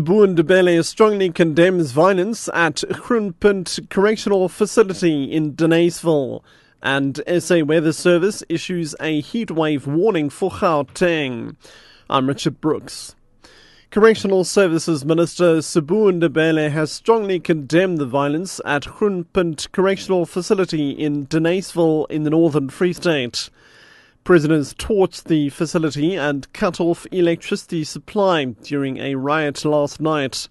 Ndebele strongly condemns violence at Groenpunt Correctional Facility in Denisville, and SA Weather Service issues a heatwave warning for Gauteng. I'm Richard Brooks. Correctional Services Minister Ndebele has strongly condemned the violence at Groenpunt Correctional Facility in Denisville in the Northern Free State. Prisoners torched the facility and cut off electricity supply during a riot last night.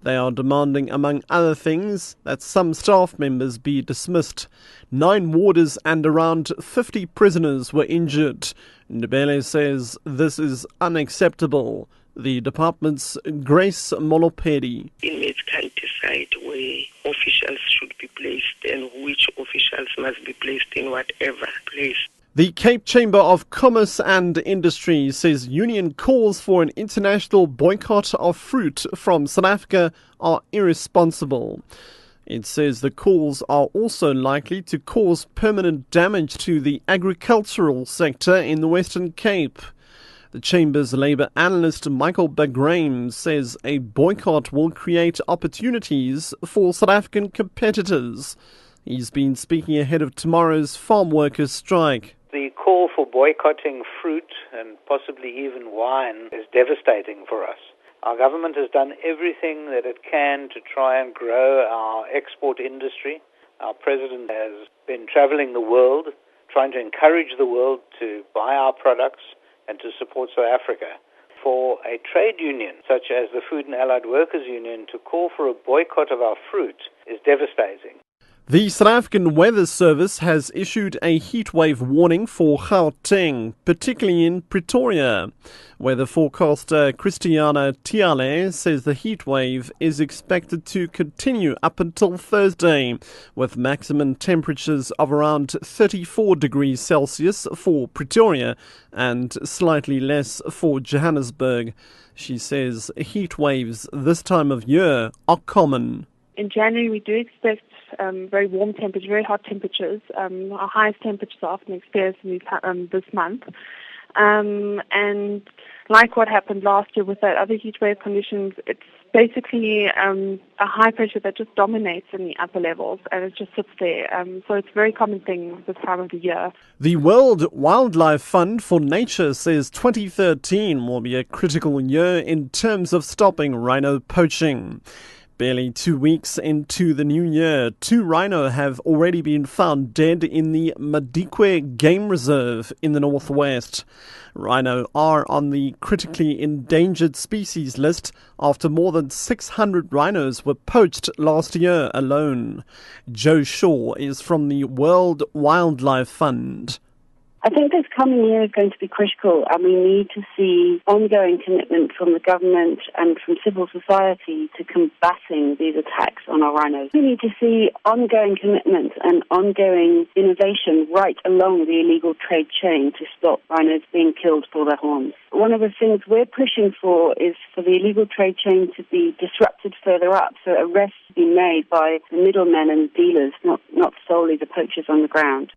They are demanding, among other things, that some staff members be dismissed. 9 warders and around 50 prisoners were injured. Ndebele says this is unacceptable. The department's Grace Molopedi. Inmates can decide where officials should be placed and which officials must be placed in whatever place. The Cape Chamber of Commerce and Industry says union calls for an international boycott of fruit from South Africa are irresponsible. It says the calls are also likely to cause permanent damage to the agricultural sector in the Western Cape. The Chamber's Labour analyst Michael Bagraim says a boycott will create opportunities for South African competitors. He's been speaking ahead of tomorrow's farm workers' strike. The call for boycotting fruit and possibly even wine is devastating for us. Our government has done everything that it can to try and grow our export industry. Our president has been travelling the world, trying to encourage the world to buy our products and to support South Africa. For a trade union, such as the Food and Allied Workers Union, to call for a boycott of our fruit is devastating. The South African Weather Service has issued a heatwave warning for Gauteng, particularly in Pretoria. Weather forecaster Christiana Tiale says the heatwave is expected to continue up until Thursday, with maximum temperatures of around 34 degrees Celsius for Pretoria and slightly less for Johannesburg. She says heat waves this time of year are common. In January, we do expect very warm temperatures, very hot temperatures. Our highest temperatures are often experienced this month. And like what happened last year with that other heat wave conditions, it's basically a high pressure that just dominates in the upper levels, and it just sits there. So it's a very common thing this time of the year. The World Wildlife Fund for Nature says 2013 will be a critical year in terms of stopping rhino poaching. Barely 2 weeks into the new year, 2 rhino have already been found dead in the Madikwe Game Reserve in the northwest. Rhino are on the critically endangered species list after more than 600 rhinos were poached last year alone. Joe Shaw is from the World Wildlife Fund. I think this coming year is going to be critical, and we need to see ongoing commitment from the government and from civil society to combating these attacks on our rhinos. We need to see ongoing commitment and ongoing innovation right along the illegal trade chain to stop rhinos being killed for their horns. One of the things we're pushing for is for the illegal trade chain to be disrupted further up, so arrests to be made by the middlemen and dealers, not solely the poachers on the ground.